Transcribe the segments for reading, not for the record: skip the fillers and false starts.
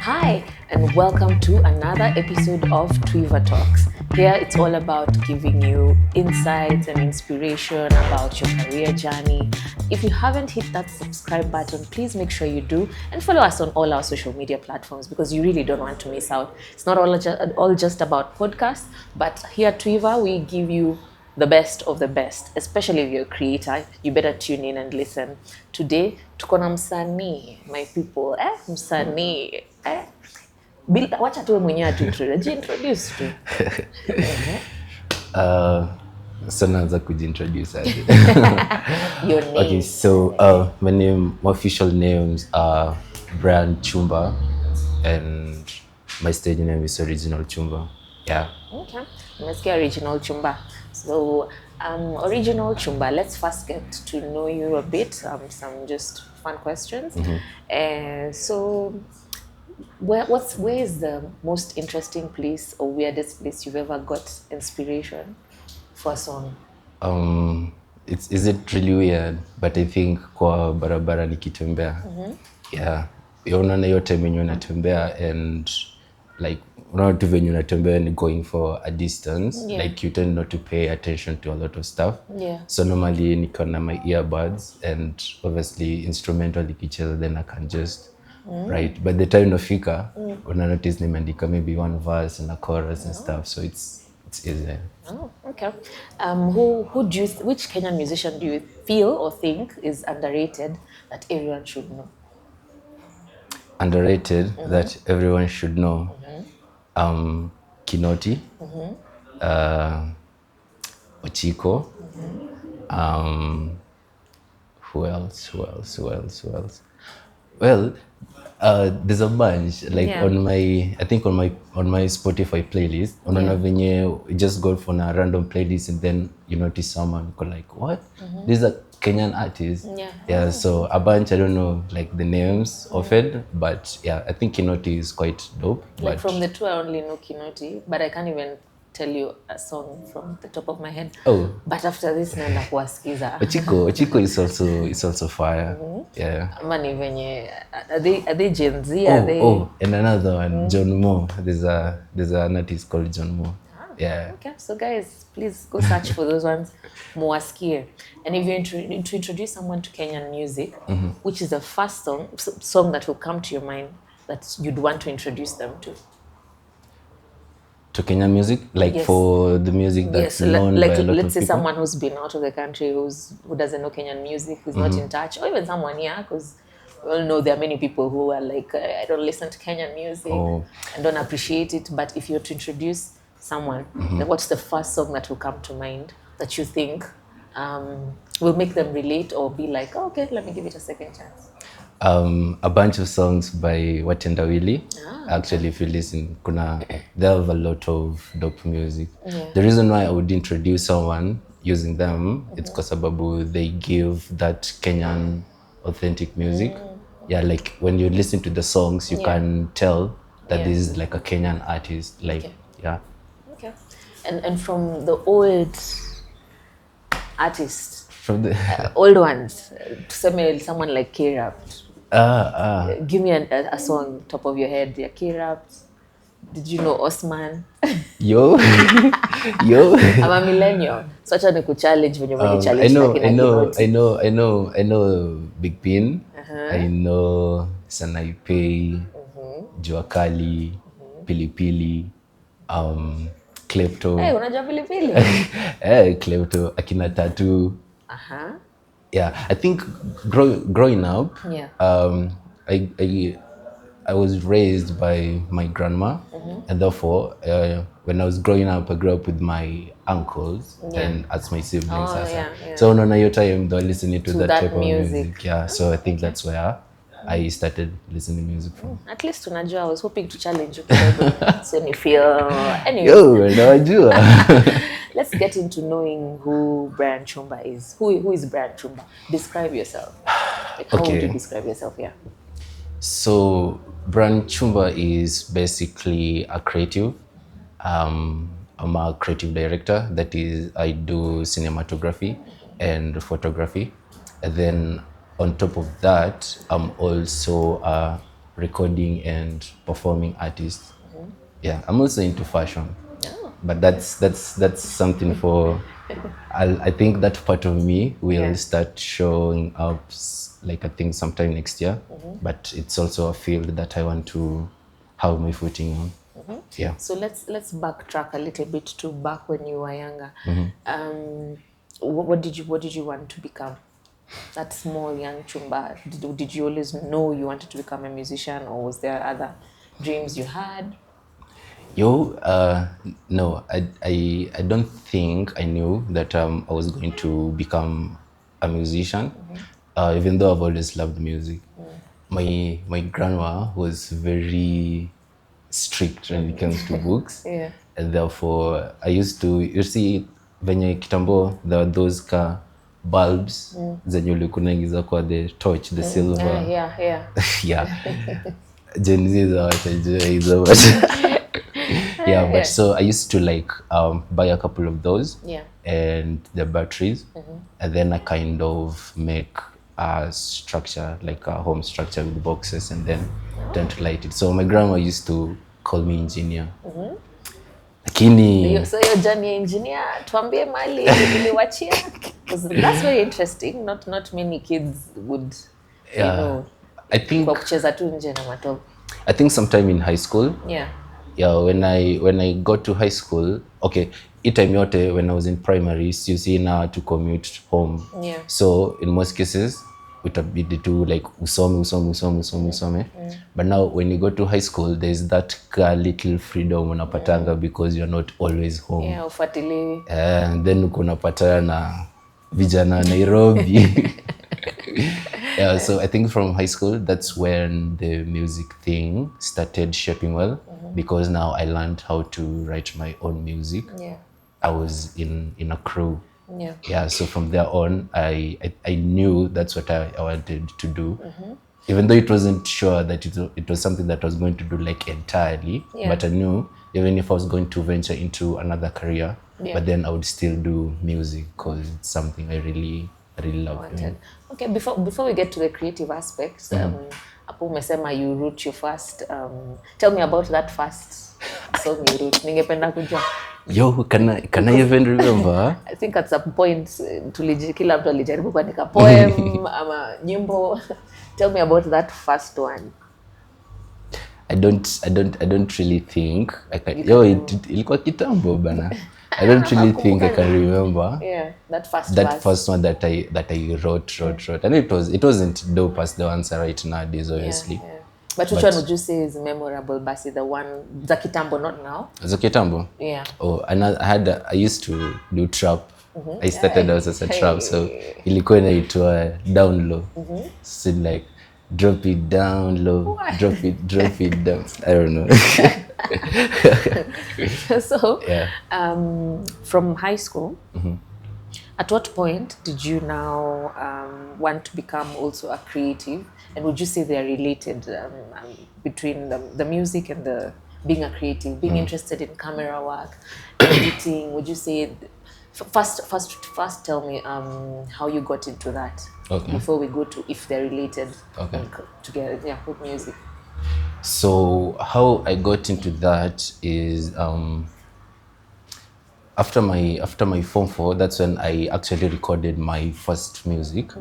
Hi, and welcome to another episode of Twiva Talks. Here it's all about giving you insights and inspiration about your career journey. If you haven't hit that subscribe button, please make sure you do and follow us on all our social media platforms because you really don't want to miss out. It's not all just about podcasts, but here at Twiva, we give you the best of the best, especially if you're a creator. You better tune in and listen. Today tuko na msanii, my people. Msanii wacha tuwe mwenyewe introduce tu. So naanza kujiintroduce aje. Your name. Okay, so my official names are Brian Chumba and my stage name is Original Chumba. Yeah. Okay. Let's get Original Chumba. So, Original Chumba, let's first get to know you a bit. Some just fun questions. So, where is the most interesting place or weirdest place you've ever got inspiration for a song? Is it really weird? But I think kwa barabara nikitembea. Yeah. Unaona hiyo time yenye unatembea and like unaona tu venye unatembea and going for a distance, like you tend not to pay attention to a lot of stuff. So normally niko na my earbuds and obviously instrumental ikicheza then I can just write. But the time nafika una notice nimeandika maybe one verse and a chorus and stuff, so it's easy. Oh, okay. Which Kenyan musician do you feel or think is underrated that everyone should know? Underrated that everyone should know. Kinoti, Ochiko, who else? Well, there's a bunch like on my Spotify playlist. Unaona venye you just go for a random playlist and then you notice someone go like, what? This is a Kenyan artist. So a bunch, I don't know like the names of it, but yeah, I think Kinoti is quite dope. Like but from the two, I only know Kinoti, but I can't even tell you a song from the top of my head. But after this naenda kuwasikiza. Ochiko is also fire. Ama ni venye are they Gen Z? And another one, John Moore. There's an artist called John Moore. Okay, so guys, please go search for those ones. Muwasikie. And if you to introduce someone to Kenyan music, which is the first song that will come to your mind that you'd want to introduce them to? To Kenyan music, like for the music that's known by a lot of people. Let's say someone who's been out of the country, who doesn't know Kenyan music, who's not in touch, or even someone here, because we all know there are many people who are like, I don't listen to Kenyan music and don't appreciate it. But if you're to introduce someone, then what's the first song that will come to mind that you think will make them relate or be like, oh, okay, let me give it a second chance? A bunch of songs by Watendawili. Actually, if you listen, they have a lot of dope music. The reason why I would introduce someone using them, it's because they give that Kenyan authentic music. Like when you listen to the songs, you can tell that this is like a Kenyan artist. Like, Okay. And from the old artists, from the old ones, someone like K-Rap. Give me a song top of your head. K-Rap. Did you know Osman? Yo. I'm a millennial. So acha nikuchallenge when you challenge. I know Big Pin. I know Sanaipei, Juakali, Pilipili, Klepto. Hey, unajua Pilipili? Klepto, akina Tattoo. I think growing up, I was raised by my grandma, and therefore, when I was growing up, I grew up with my uncles and as my siblings. So on your time, they were listening to that type of music. So I think that's where I started listening to music from. At least unajua, I was hoping to challenge you so you feel anyway. Let's get into knowing who Brian Chumba is. Who is Brian Chumba? Describe yourself. Like, how would you describe yourself? So Brian Chumba is basically a creative. I'm a creative director. That is, I do cinematography and photography. And then on top of that, I'm also a recording and performing artist. Yeah, I'm also into fashion, but that's something for. I think that part of me will start showing up, like I think sometime next year. But it's also a field that I want to have my footing on. Yeah. So let's backtrack a little bit to back when you were younger. What did you want to become? That small young chumba. Did you always know you wanted to become a musician, or was there other dreams you had? No, I don't think I knew that I was going to become a musician, even though I've always loved music. My grandma was very strict when it comes to books. And therefore, I used to, you see, venye kitambo, there were those bulbs zenye ulikuwa unaingiza kwa the torch, the silver. Yeah. Gen Z hawatajua hizo, but yeah, but so I used to like buy a couple of those and the batteries, and then I kind of make a structure, like a home structure with boxes, and then turn to light it. So my grandma used to call me engineer. Lakini so your journey engineer, tuambie mali uliwachia, because that's very interesting. Not many kids would, you know, I think kwa kucheza tu nje na matope. I think sometime in high school. When I got to high school, okay, time yote when I was in primary, you see now to commute home. So in most cases, utabidi to like usome. But now when you go to high school, there's that little freedom unapatanga because you're not always home. Ufuatiliwi. And then unapatana na vijana Nairobi. So I think from high school, that's when the music thing started shaping well, because now I learned how to write my own music. I was in a crew. So from there on, I knew that's what I wanted to do. Even though it wasn't sure that it was something that I was going to do like entirely, but I knew even if I was going to venture into another career, but then I would still do music because it's something I really love doing. Okay, before we get to the creative aspects, hapo umesema you wrote your first. Tell me about that first song you wrote. Ningependa kujua. Can I even remember? I think at some point kila mtu alijaribu kuandika poem ama nyimbo. Tell me about that first one. I don't really think I can. Ilikuwa kitambo bana. I don't really think I can remember. That first one that I wrote, and it wasn't dope as the ones I write nowadays, obviously. But which one would you say is memorable, Basi? The one za kitambo, not now. Za kitambo. Oh, and I used to do trap. I started out as a trap, so ilikuwa inaitwa down low. So like drop it down low, drop it down. I don't know. So, from high school, at what point did you now want to become also a creative? And would you say they are related between the music and the being a creative, being interested in camera work, editing? Would you say first tell me how you got into that before we go to if they're related together with music? So how I got into that is after my Form 4, that's when I actually recorded my first music.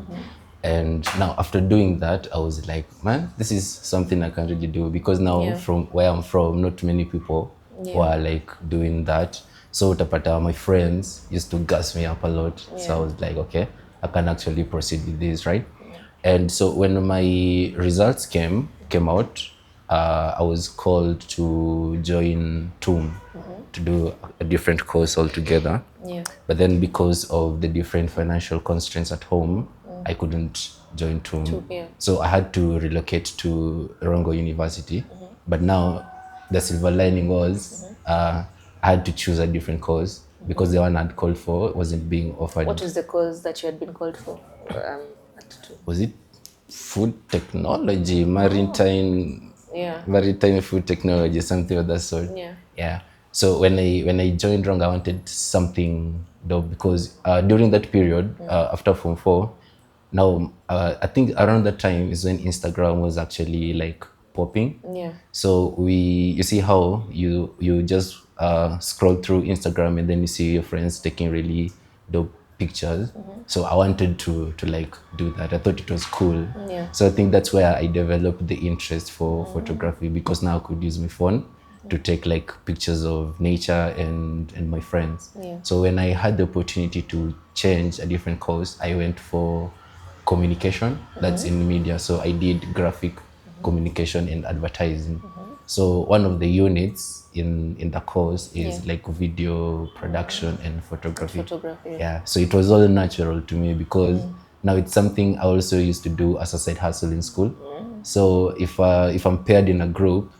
And now after doing that, I was like, man, this is something I can really do, because now from where I'm from, not many people were like doing that. So utapata, my friends used to gas me up a lot. So I was like, okay, I can actually proceed with this, right? And so when my results came out, I was called to join TUM to do a different course altogether. But then because of the different financial constraints at home, I couldn't join TUM. So I had to relocate to Rongo University. But now the silver lining was I had to choose a different course because the one I'd called for wasn't being offered. What was the course that you had been called for? Was it food technology, maritime food technology, something of that sort? So when I joined Rong, I wanted something dope, because during that period, after Form 4, now I think around that time is when Instagram was actually like popping. Yeah. So you see how you just scroll through Instagram and then you see your friends taking really dope pictures. So I wanted to like do that. I thought it was cool. Yeah. So I think that's where I developed the interest for photography, because now I could use my phone to take like pictures of nature and my friends. Yeah. So when I had the opportunity to change a different course, I went for communication. That's in media. So I did graphic communication and advertising. So one of the units in the course is like video production and photography. Photography. Yeah. So it was all natural to me, because now it's something I also used to do as a side hustle in school. So if I'm paired in a group,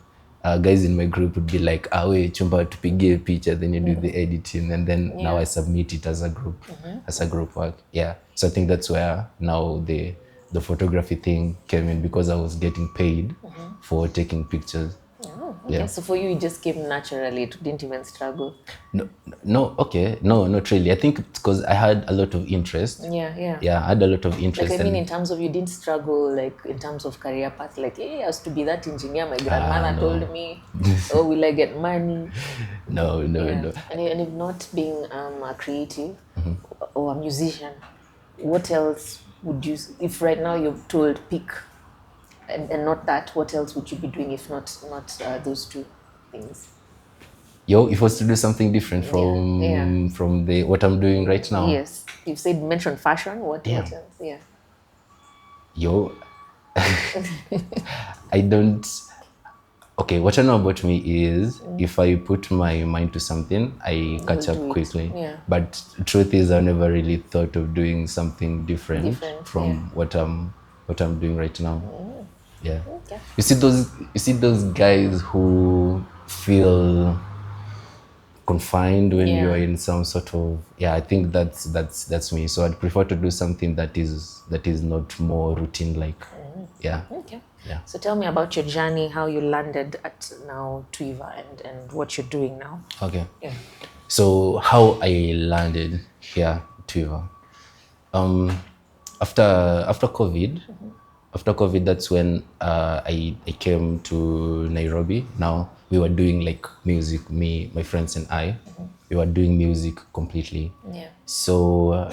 guys in my group would be like, we chumba tupige picha, then you do the editing, and then now I submit it as a group, as a group work. Yeah. So I think that's where now the photography thing came in, because I was getting paid for taking pictures. Oh, okay. So for you, it just came naturally. It didn't even struggle. No, okay. No, not really. I think it's because I had a lot of interest. Yeah. Yeah, I had a lot of interest. Like, I mean, in terms of, you didn't struggle, like, in terms of career path, like, hey, I was to be that engineer. My grandmother told me, oh, will I get money? No. And if not being a creative or a musician, what else would you, if right now you're told pick and not that, what else would you be doing if not those two things? If I was to do something different from the what I'm doing right now. Yes, you've said mention fashion. What else? Yeah. I don't. Okay, what I know about me is if I put my mind to something, I catch up quickly. Yeah. But truth is, I never really thought of doing something different from what I'm doing right now. Yeah. Okay. You see those guys who feel confined when you're in some sort of, I think that's me. So I'd prefer to do something that is not more routine like. Yeah. Okay. Yeah. So tell me about your journey, how you landed at now Twiva and what you're doing now. Okay. Yeah. So how I landed here Twiva. After COVID, that's when I came to Nairobi. Now we were doing like music, me, my friends and I, we were doing music completely. Yeah. So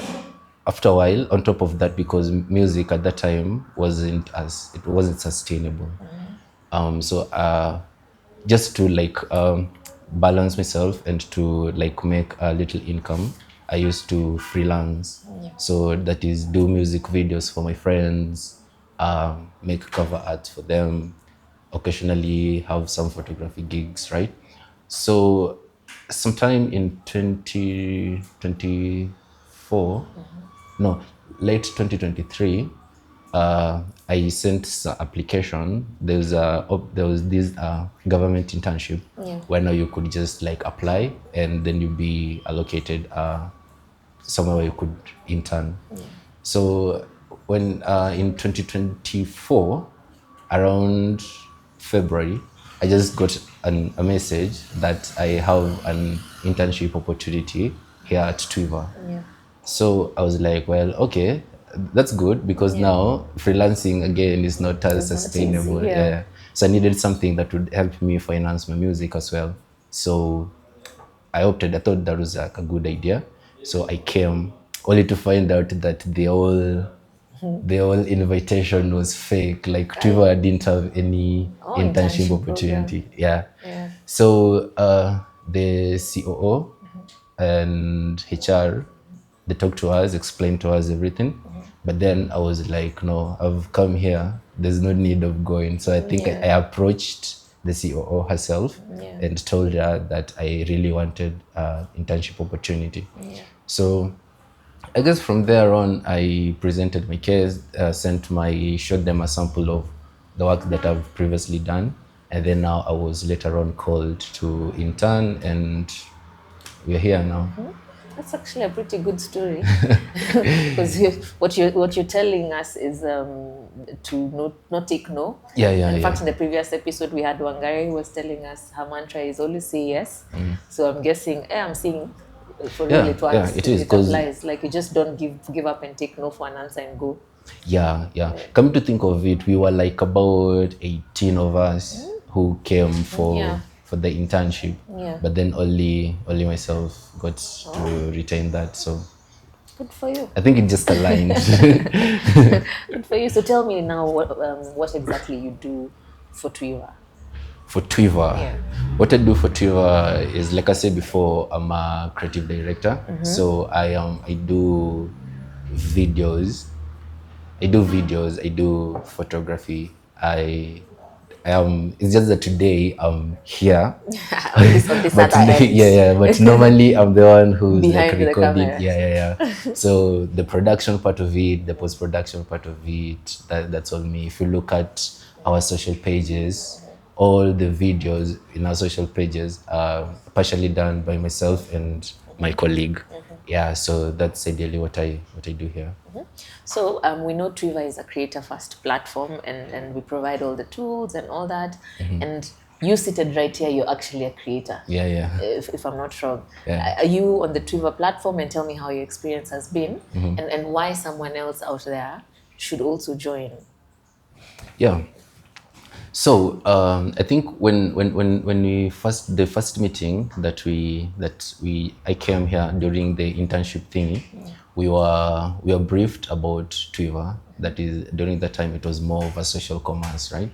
after a while, on top of that, because music at that time wasn't sustainable. So just to like balance myself and to like make a little income, I used to freelance. So that is do music videos for my friends, make cover art for them, occasionally have some photography gigs, right? So sometime in 2024, no, late 2023, I sent an application. There was this government internship where now you could just like apply and then you'd be allocated somewhere where you could intern. So when in 2024, around February, I just got a message that I have an internship opportunity here at Twiva. So I was like, well, okay, that's good, because now freelancing again is not as sustainable. So I needed something that would help me finance my music as well. So I opted. I thought that was like a good idea. So I came, only to find out that the whole invitation was fake. Like Twiva didn't have any internship opportunity. Yeah. So the COO and HR, they talked to us, explained to us everything. But then I was like, no, I've come here. There's no need of going. So I think I approached the COO herself and told her that I really wanted internship opportunity. So I guess from there on, I presented my case, showed them a sample of the work that I've previously done. And then now I was later on called to intern, and we're here now. That's actually a pretty good story, because what you're telling us is to not take no. In fact, in the previous episode we had Wangari who was telling us her mantra is always say yes. So I'm guessing, I'm seeing for real it works. It is, it applies. Like you just don't give up and take no for an answer and go. Yeah. Come to think of it, we were like about 18 of us who came for the internship. Yeah. But then only myself got to retain that. So Good for you. I think it just aligned. Good for you. So tell me now what exactly you do for Twiva. For Twiva, Yeah. what I do for Twiva is, like I said before, I'm a creative director. So I do videos. I do photography. It's just that today I'm here. on this But other end. but normally I'm the one who's Behind like the recording. camera. Yeah. So the production part of it, the post-production part of it, that's all me. If you look at our social pages, all the videos in our social pages are partially done by myself and my colleague. Yeah, so that's ideally what I do here. So we know Twiva is a creator-first platform, and we provide all the tools and all that. And you seated right here, you're actually a creator. Yeah. If I'm not wrong. Yeah. Are you on the Twiva platform? And tell me how your experience has been, and why someone else out there should also join. Yeah. So I think when we the first meeting that I came here during the internship thingy, we were briefed about Twiva. That is, during that time it was more of a social commerce, right?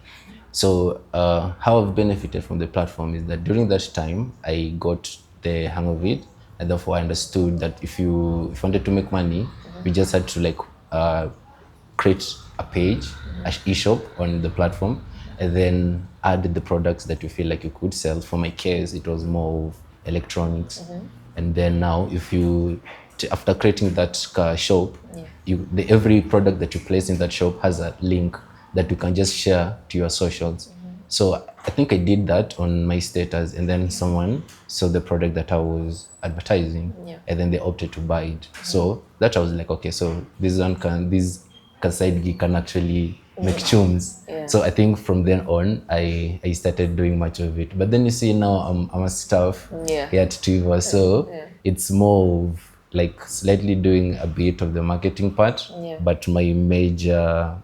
So how I've benefited from the platform is that during that time I got the hang of it, and therefore I understood that if you wanted to make money, we just had to create a page, an e-shop on the platform, and then add the products that you feel like you could sell. For my case, it was more of electronics. And then now, after creating that shop, every product that you place in that shop has a link that you can just share to your socials. So I think I did that on my status, and then someone saw the product that I was advertising, and then they opted to buy it. So that I was like, okay, so this side gig can actually make tunes. So I think from then on, I started doing much of it. But then you see now I'm a staff here at Twiva, so it's more of like slightly doing a bit of the marketing part, but my major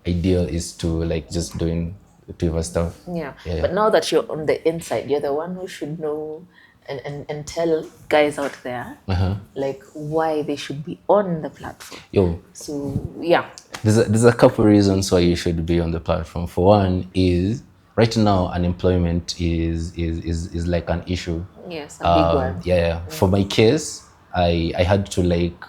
ideal is to like just doing Twiva stuff. Yeah. But now that you're on the inside, you're the one who should know and tell guys out there like why they should be on the platform. So yeah. There's a couple reasons why you should be on the platform. For one is right now unemployment is like an issue. Yes, a big one. Yeah. For my case, I had to like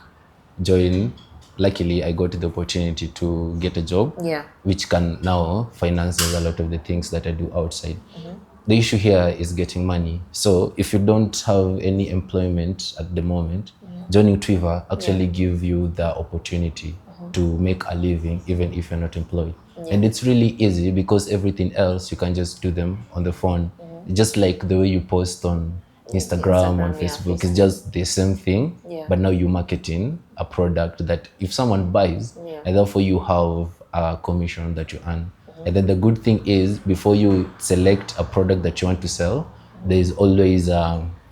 join. Luckily, I got the opportunity to get a job, which can now finance a lot of the things that I do outside. The issue here is getting money. So if you don't have any employment at the moment, joining Twiva actually give you the opportunity to make a living even if you're not employed. And it's really easy because everything else you can just do them on the phone. Just like the way you post on Instagram, on Facebook, it's just the same thing, but now you're marketing a product that if someone buys, and therefore you have a commission that you earn. And then the good thing is, before you select a product that you want to sell, there is always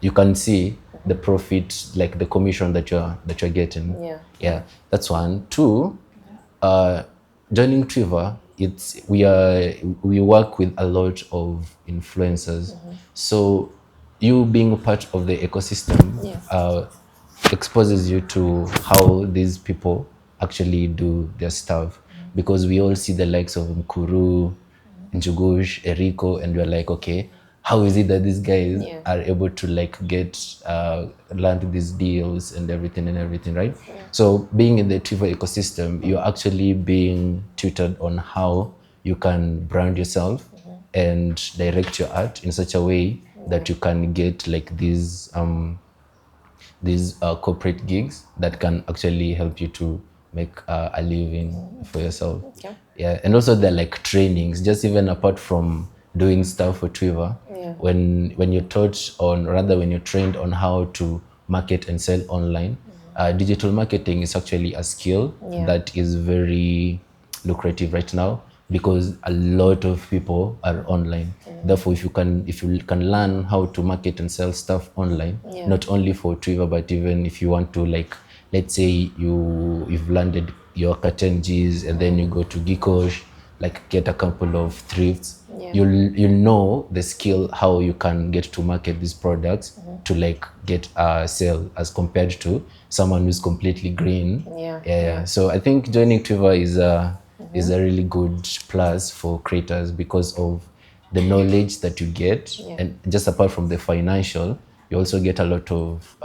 you can see the profit, like the commission that you're getting. Yeah, that's one. Two, joining Twiva, we work with a lot of influencers. So you being a part of the ecosystem exposes you to how these people actually do their stuff, because we all see the likes of Mkuru, Njugush, Eriko, and we're like, okay, how is it that these guys are able to like land these deals and everything, right? So being in the Twiva ecosystem, you're actually being tutored on how you can brand yourself and direct your art in such a way that you can get like these corporate gigs that can actually help you to make a living for yourself. Yeah, and also they're like trainings, just even apart from doing stuff for Twiva, when you're taught on, rather when you're trained on how to market and sell online, digital marketing is actually a skill that is very lucrative right now, because a lot of people are online. Therefore, if you can learn how to market and sell stuff online, not only for Twiva, but even if you want to like let's say you've landed your curtain G's and then you go to Gikosh, like get a couple of thrifts, you'll know the skill how you can get to market these products to like get a sale as compared to someone who's completely green. So I think joining Twiva is a really good plus for creators because of the knowledge that you get, and just apart from the financial, you also get a lot of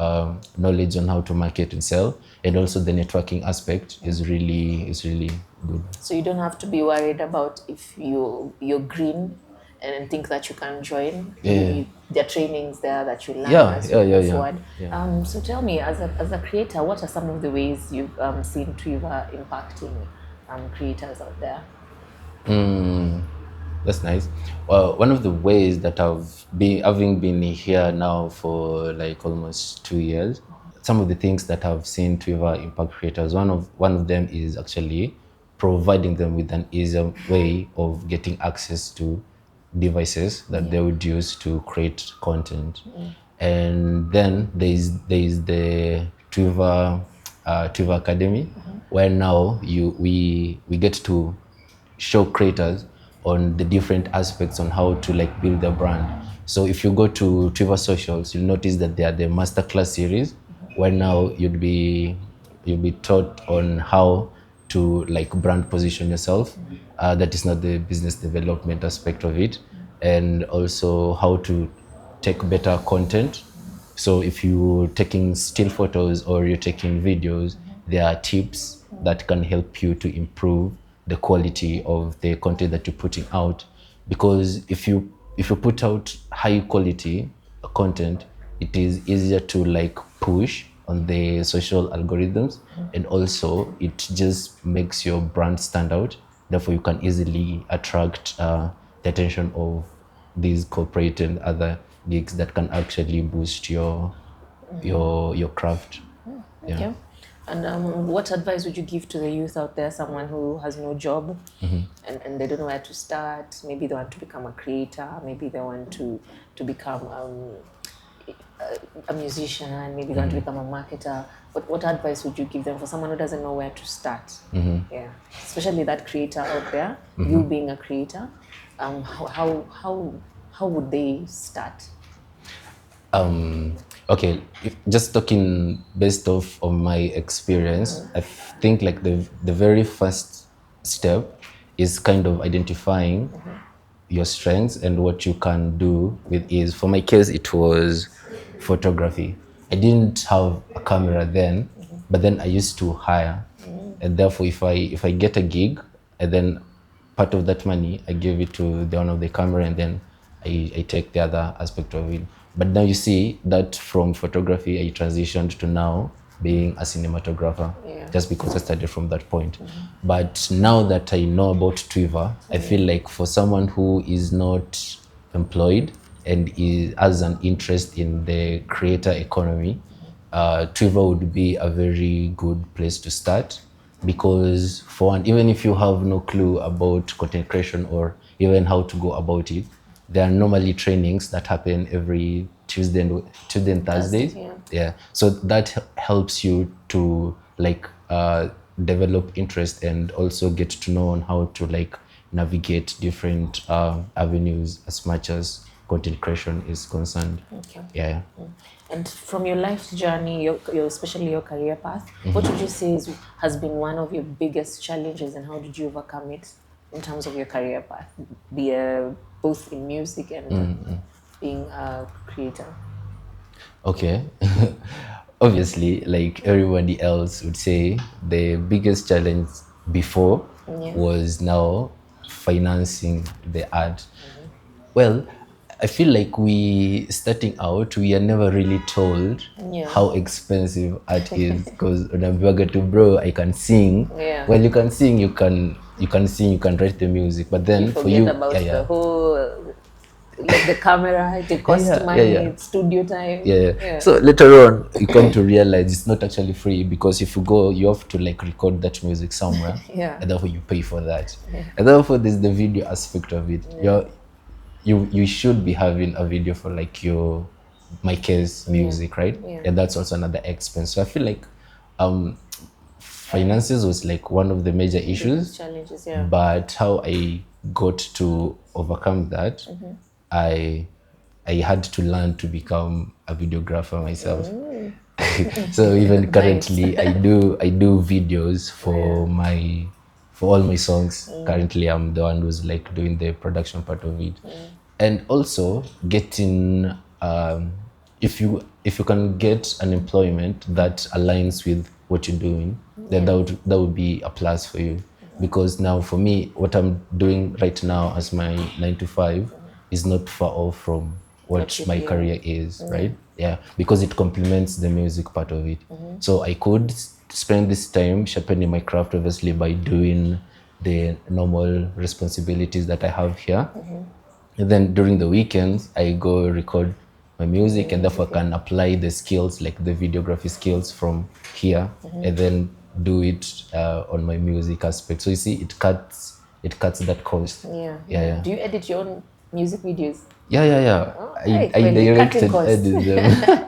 knowledge on how to market and sell, and also the networking aspect is really good. So you don't have to be worried about if you're green and think that you can join. There are trainings there that you learn as you move forward. So tell me, as a creator, what are some of the ways you've seen Twiva impacting creators out there? That's nice. Well, one of the ways that having been here now for like almost 2 years, some of the things that I've seen Twiva impact creators, one of them is actually providing them with an easier way of getting access to devices that they would use to create content. And then there's the Twiva Academy, where now we get to show creators on the different aspects on how to like build their brand. So if you go to Twiva socials, you'll notice that they are the masterclass series, where now you'll be taught on how to like brand position yourself. That is not the business development aspect of it, and also how to take better content. So if you're taking still photos or you're taking videos, there are tips that can help you to improve the quality of the content that you're putting out. Because if you put out high quality content, it is easier to like push on the social algorithms, and also it just makes your brand stand out. Therefore, you can easily attract the attention of these corporate and other gigs that can actually boost your craft. Okay. And what advice would you give to the youth out there, someone who has no job and they don't know where to start? Maybe they want to become a creator, maybe they want to become a musician, maybe they want to become a marketer. What advice would you give them for someone who doesn't know where to start? Especially that creator out there, you being a creator, how would they start? Okay, just talking based off of my experience, I think like the very first step is kind of identifying your strengths and what you can do with ease. For my case, it was photography. I didn't have a camera then, but then I used to hire, and therefore if I get a gig, and then part of that money I give it to the owner of the camera, and then I take the other aspect of it. But now you see that from photography, I transitioned to now being a cinematographer, just because I started from that point. But now that I know about Twiva, I feel like for someone who is not employed and has an interest in the creator economy, Twiva would be a very good place to start. Because for one, even if you have no clue about content creation or even how to go about it, there are normally trainings that happen every Tuesday and Thursdays. So that helps you to like develop interest and also get to know on how to like navigate different avenues as much as content creation is concerned. And from your life journey, especially your career path, what would you say has been one of your biggest challenges, and how did you overcome it in terms of your career path, both in music and being a creator? Okay. Obviously, like everybody else would say, the biggest challenge before was now financing the art. Well, I feel like starting out, we are never really told how expensive art is. Because when I'm to bro, I can sing. Well, you can sing, you can sing, you can write the music, but then for you, about the whole, like the camera, the cost money, studio time. So later on, you come to realize it's not actually free, because if you go, you have to like record that music somewhere, and therefore you pay for that, and therefore there's the video aspect of it. You should be having a video for like my case music, right? And that's also another expense. So I feel like Finances was like one of the major issues. Challenges, yeah. But how I got to overcome that, I had to learn to become a videographer myself. So even currently, I do videos for for all my songs. Currently, I'm the one who's like doing the production part of it, and also getting if you can get an employment that aligns with what you're doing, then that would be a plus for you. Because now for me, what I'm doing right now as my 9 to 5 is not far off from what my career is, right? Yeah, because it complements the music part of it. So I could spend this time sharpening my craft, obviously, by doing the normal responsibilities that I have here. And then during the weekends, I go record my music, and therefore I can apply the skills, like the videography skills from here, and then do it on my music aspect. So you see, it cuts that cost. Yeah. Do you edit your own music videos? Yeah. Okay. I directed edit them.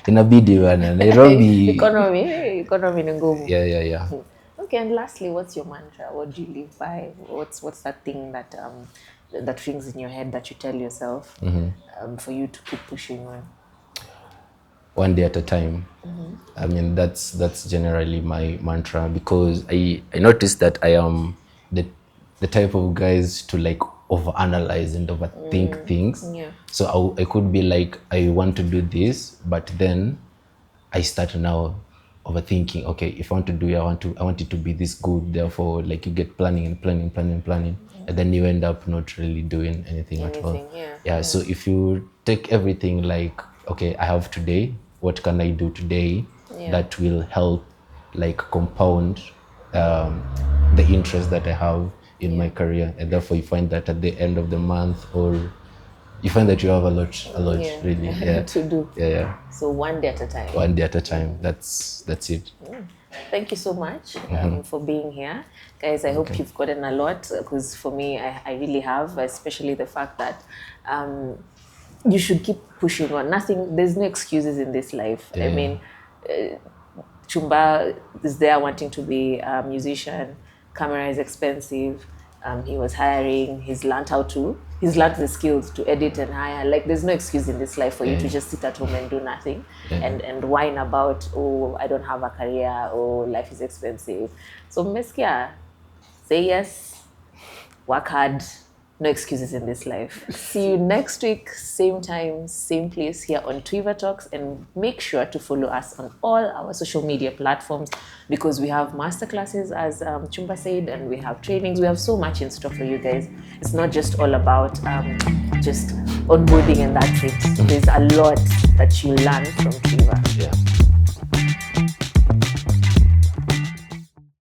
Inabidi bana Nairobi. Economy ni ngumu. Yeah. Okay, and lastly, what's your mantra? What do you live by? What's that thing that that rings in your head that you tell yourself for you to keep pushing on? One day at a time. I mean, that's generally my mantra, because I noticed that I am the type of guys to like overanalyze and overthink things. So I could be like, I want to do this, but then I start now overthinking. Okay, if I want to do it, I want it to be this good. Therefore, like, you get planning, and then you end up not really doing anything at all. Yeah. So if you take everything like, okay, I have today, what can I do today that will help like compound the interest that I have in my career, and therefore you find that at the end of the month, or you find that you have a lot really to do. Yeah. So one day at a time. One day at a time. That's it. Thank you so much for being here, guys. I hope you've gotten a lot, because for me, I really have, especially the fact that you should keep pushing on. There's no excuses in this life. I mean, Chumba is there wanting to be a musician. Camera is expensive. He was hiring. He's learned the skills to edit and hire. Like, there's no excuse in this life for you to just sit at home and do nothing and whine about, oh, I don't have a career, oh, life is expensive. So Meskia, say yes, work hard. No excuses in this life. See you next week, same time, same place, here on Twiva Talks, and make sure to follow us on all our social media platforms, because we have masterclasses, as Chumba said, and we have trainings. We have so much in store for you guys. It's not just all about just onboarding and that's it. There's a lot that you learn from Twiva.